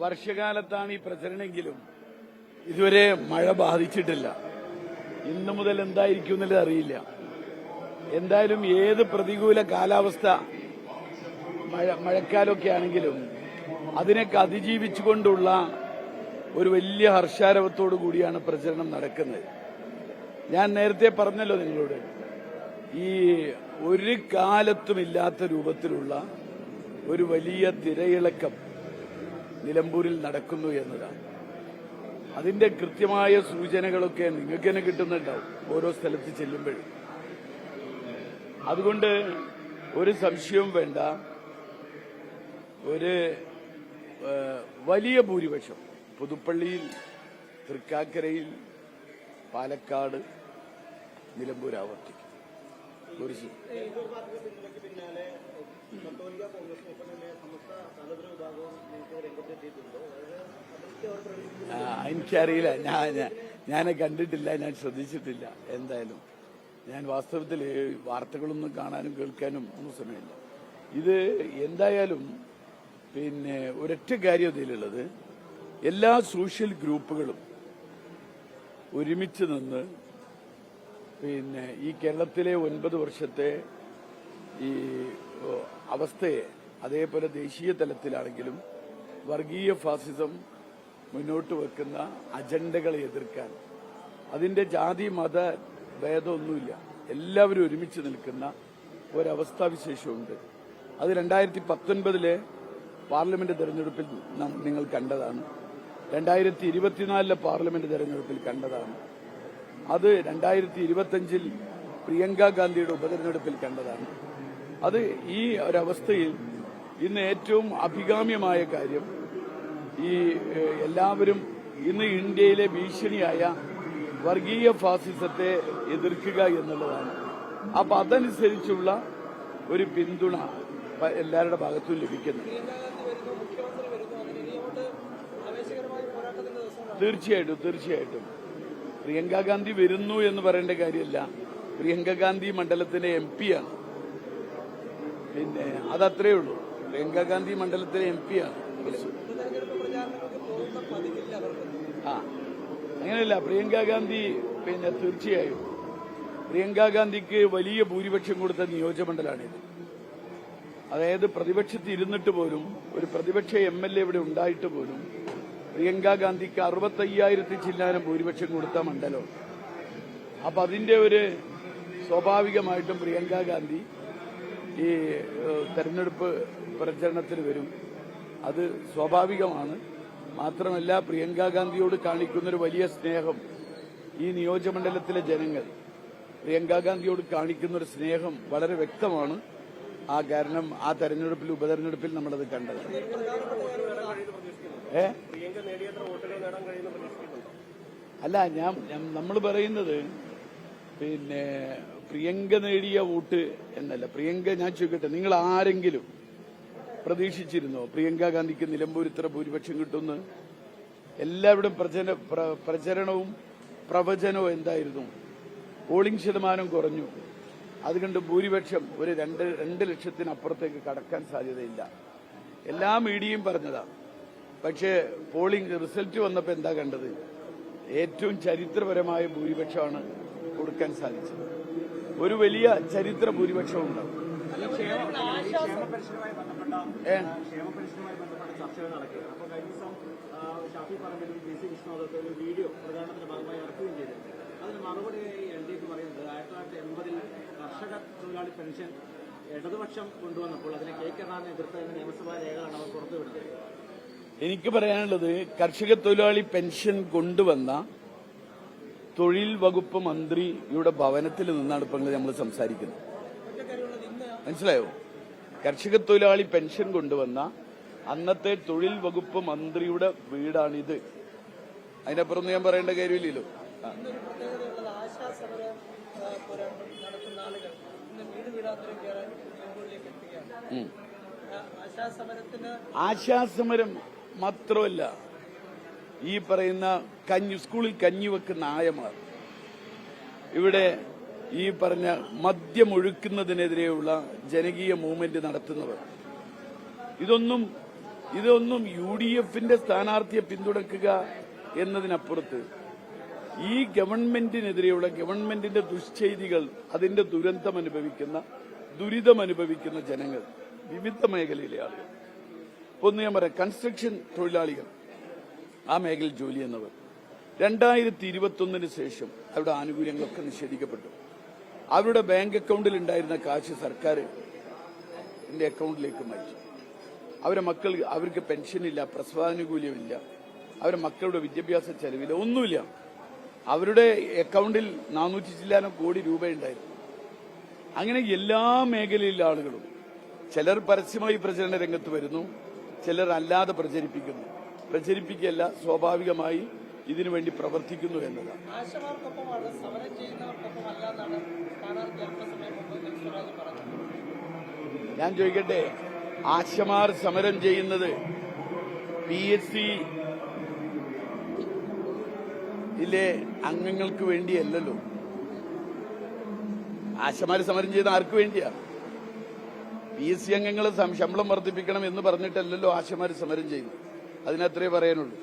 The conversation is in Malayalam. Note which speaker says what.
Speaker 1: വർഷകാലത്താണ് ഈ പ്രചരണമെങ്കിലും ഇതുവരെ മഴ ബാധിച്ചിട്ടില്ല. ഇന്നു മുതൽ എന്തായിരിക്കും എന്നുള്ളത് അറിയില്ല. എന്തായാലും ഏത് പ്രതികൂല കാലാവസ്ഥ മഴക്കാലമൊക്കെ ആണെങ്കിലും അതിനൊക്കെ അതിജീവിച്ചുകൊണ്ടുള്ള ഒരു വലിയ ഹർഷാരവത്തോടു കൂടിയാണ് പ്രചരണം നടക്കുന്നത്. ഞാൻ നേരത്തെ പറഞ്ഞല്ലോ നിങ്ങളോട്, ഈ ഒരു കാലത്തുമില്ലാത്ത രൂപത്തിലുള്ള ഒരു വലിയ തിരയിളക്കം നിലമ്പൂരിൽ നടക്കുന്നു എന്നതാണ്. അതിന്റെ കൃത്യമായ സൂചനകളൊക്കെ നിങ്ങൾക്ക് തന്നെ കിട്ടുന്നുണ്ടാവും ഓരോ സ്ഥലത്ത് ചെല്ലുമ്പോഴും. അതുകൊണ്ട് ഒരു സംശയവും വേണ്ട, ഒരു വലിയ ഭൂരിപക്ഷം പുതുപ്പള്ളിയിൽ, തൃക്കാക്കരയിൽ, പാലക്കാട്, നിലമ്പൂർ ആവർത്തിക്കും. എനിക്കറിയില്ല, ഞാൻ കണ്ടിട്ടില്ല, ഞാൻ ശ്രദ്ധിച്ചിട്ടില്ല. എന്തായാലും ഞാൻ വാസ്തവത്തിൽ വാർത്തകളൊന്നും കാണാനും കേൾക്കാനും ഒന്നും സമയമില്ല. ഇത് എന്തായാലും പിന്നെ ഒരൊറ്റ കാര്യം ഇതിലുള്ളത്, എല്ലാ സോഷ്യൽ ഗ്രൂപ്പുകളും ഒരുമിച്ച് നിന്ന് പിന്നെ ഈ കേരളത്തിലെ 9 വർഷത്തെ ഈ അവസ്ഥയെ, അതേപോലെ ദേശീയ തലത്തിലാണെങ്കിലും വർഗീയ ഫാസിസം മുന്നോട്ട് വെക്കുന്ന അജണ്ടകളെ എതിർക്കാൻ, അതിന്റെ ജാതി മത ഭേദമൊന്നുമില്ല, എല്ലാവരും ഒരുമിച്ച് നിൽക്കുന്ന ഒരവസ്ഥാവിശേഷമുണ്ട്. അത് 2019 പാർലമെന്റ് തെരഞ്ഞെടുപ്പിൽ നിങ്ങൾ കണ്ടതാണ്, 2024 പാർലമെന്റ് തെരഞ്ഞെടുപ്പിൽ കണ്ടതാണ്, അത് 2025 പ്രിയങ്ക ഗാന്ധിയുടെ ഉപതെരഞ്ഞെടുപ്പിൽ കണ്ടതാണ്. അത് ഈ ഒരവസ്ഥയിൽ ഇന്ന് ഏറ്റവും അഭികാമ്യമായ കാര്യം ഈ എല്ലാവരും ഇന്ന് ഇന്ത്യയിലെ ഭീഷണിയായ വർഗീയ ഫാസിസത്തെ എതിർക്കുക എന്നുള്ളതാണ്. അപ്പൊ അതനുസരിച്ചുള്ള ഒരു പിന്തുണ എല്ലാവരുടെ ഭാഗത്തും ലഭിക്കുന്നു. തീർച്ചയായിട്ടും പ്രിയങ്ക ഗാന്ധി വരുന്നു എന്ന് പറയേണ്ട കാര്യമല്ല. പ്രിയങ്ക ഗാന്ധി മണ്ഡലത്തിലെ MP ആണ്. പിന്നെ അതത്രേ ഉള്ളൂ. പ്രിയങ്ക ഗാന്ധി മണ്ഡലത്തിലെ MP ആണ്. അങ്ങനെയല്ല, പ്രിയങ്ക ഗാന്ധി പിന്നെ തീർച്ചയായും പ്രിയങ്ക ഗാന്ധിക്ക് വലിയ ഭൂരിപക്ഷം കൊടുത്ത നിയോജകമണ്ഡലമാണിത്. അതായത് പ്രതിപക്ഷത്ത് ഇരുന്നിട്ട് പോലും, ഒരു പ്രതിപക്ഷ MLA ഇവിടെ ഉണ്ടായിട്ട് പോലും പ്രിയങ്ക ഗാന്ധിക്ക് 65,000 ചില്ലാനം ഭൂരിപക്ഷം കൊടുത്ത മണ്ഡലം. അപ്പൊ അതിന്റെ ഒരു സ്വാഭാവികമായിട്ടും പ്രിയങ്ക ഗാന്ധി ഈ തെരഞ്ഞെടുപ്പ് പ്രചരണത്തിന് വരും. അത് സ്വാഭാവികമാണ്. മാത്രമല്ല, പ്രിയങ്ക ഗാന്ധിയോട് കാണിക്കുന്നൊരു വലിയ സ്നേഹം ഈ നിയോജകമണ്ഡലത്തിലെ ജനങ്ങൾ പ്രിയങ്ക ഗാന്ധിയോട് കാണിക്കുന്നൊരു സ്നേഹം വളരെ വ്യക്തമാണ്. ആ കാരണം ആ തെരഞ്ഞെടുപ്പിൽ, ഉപതെരഞ്ഞെടുപ്പിൽ നമ്മളത് കണ്ടത്. അല്ല, നമ്മൾ പറയുന്നത് പിന്നെ പ്രിയങ്ക നേടിയ വോട്ട് എന്നല്ല. പ്രിയങ്ക, ഞാൻ ചോദിക്കട്ടെ, നിങ്ങൾ ആരെങ്കിലും പ്രതീക്ഷിച്ചിരുന്നോ പ്രിയങ്ക ഗാന്ധിക്ക് നിലമ്പൂർ ഇത്ര ഭൂരിപക്ഷം കിട്ടുമെന്ന്? എല്ലാവരും പ്രചരണവും പ്രവചനവും എന്തായിരുന്നു? പോളിംഗ് ശതമാനം കുറഞ്ഞു, അതുകൊണ്ട് ഭൂരിപക്ഷം ഒരു 2 ലക്ഷത്തിനപ്പുറത്തേക്ക് കടക്കാൻ സാധ്യതയില്ല. എല്ലാ മീഡിയയും പറഞ്ഞതാ. പക്ഷേ പോളിംഗ് റിസൾട്ട് വന്നപ്പോൾ എന്താ കണ്ടത്? ഏറ്റവും ചരിത്രപരമായ ഭൂരിപക്ഷമാണ് കൊടുക്കാൻ സാധിച്ചത്. ഒരു വലിയ ചരിത്ര ഭൂരിപക്ഷം ഉണ്ടാവും.
Speaker 2: വീഡിയോ പ്രചാരണത്തിന്റെ ഭാഗമായി ഇറക്കുകയും ചെയ്തു. അതിന് മറുപടിയായി LDF പറയുന്നത് 1980 കർഷക തൊഴിലാളി പെൻഷൻ ഇടതുപക്ഷം കൊണ്ടുവന്നപ്പോൾ അതിനെ കരുണാകരനെ എതിർത്തതിന്റെ നിയമസഭാ രേഖകളാണ് അവർ പുറത്തുവിടുന്നത്.
Speaker 1: എനിക്ക് പറയാനുള്ളത്, കർഷക തൊഴിലാളി പെൻഷൻ കൊണ്ടുവന്ന തൊഴിൽ വകുപ്പ് മന്ത്രിയുടെ ഭവനത്തിൽ നിന്നാണ് ഇപ്പോൾ നമ്മൾ സംസാരിക്കുന്നത്. മനസ്സിലായോ? കർഷക തൊഴിലാളി പെൻഷൻ കൊണ്ടുവന്ന അന്നത്തെ തൊഴിൽ വകുപ്പ് മന്ത്രിയുടെ വീടാണിത്. അതിനപ്പുറം ഞാൻ പറയേണ്ട കാര്യമില്ലല്ലോ. ആശാസമരം മാത്രമല്ല, ഈ പറയുന്ന സ്കൂളിൽ കഞ്ഞി വെക്കുന്ന ആയമാർ, ഇവിടെ ഈ പറഞ്ഞ മദ്യമൊഴുക്കുന്നതിനെതിരെയുള്ള ജനകീയ മൂവ്മെന്റ് നടത്തുന്നവർ, ഇതൊന്നും ഇതൊന്നും UDFന്റെ സ്ഥാനാർത്ഥിയെ പിന്തുണക്കുക എന്നതിനപ്പുറത്ത് ഈ ഗവൺമെന്റിനെതിരെയുള്ള ഗവൺമെന്റിന്റെ ദുശ്ചെയ്തികൾ, അതിന്റെ ദുരിതമനുഭവിക്കുന്ന ജനങ്ങൾ, വിവിധ മേഖലയിലെ ആളുകൾ. ഒന്ന് ഞാൻ പറയാം, കൺസ്ട്രക്ഷൻ തൊഴിലാളികൾ, ആ മേഖലയിൽ ജോലി ചെയ്യുന്നവർ 2021 ശേഷം അവരുടെ ആനുകൂല്യങ്ങളൊക്കെ നിഷേധിക്കപ്പെട്ടു. അവരുടെ ബാങ്ക് അക്കൗണ്ടിൽ ഉണ്ടായിരുന്ന കാശ് സർക്കാർ അക്കൗണ്ടിലേക്ക് മാറ്റി. അവർക്ക് പെൻഷനില്ല, പ്രസവാനുകൂല്യമില്ല, അവരുടെ മക്കളുടെ വിദ്യാഭ്യാസ ചെലവില്ല, ഒന്നുമില്ല. അവരുടെ അക്കൗണ്ടിൽ 400 ചില്ലാനം കോടി രൂപ ഉണ്ടായിരുന്നു. അങ്ങനെ എല്ലാ മേഖലയിലെ ആളുകളും, ചിലർ പരസ്യമായി പ്രചരണ രംഗത്ത് വരുന്നു, ചിലർ അല്ലാതെ പ്രചരിപ്പിക്കുകയല്ല, സ്വാഭാവികമായി ഇതിനുവേണ്ടി പ്രവർത്തിക്കുന്നു എന്നതാണ്. ഞാൻ ചോദിക്കട്ടെ, ആശമാർ സമരം ചെയ്യുന്നത് PSC-യിലെ അംഗങ്ങൾക്ക് വേണ്ടിയല്ലല്ലോ. ആശമാർ സമരം ചെയ്യുന്ന ആർക്ക് വേണ്ടിയാ? PSC അംഗങ്ങൾ ശമ്പളം വർദ്ധിപ്പിക്കണം എന്ന് പറഞ്ഞിട്ടല്ലല്ലോ ആശമാർ സമരം ചെയ്യുന്നത്. അതിനത്രേ പറയാനുള്ളൂ.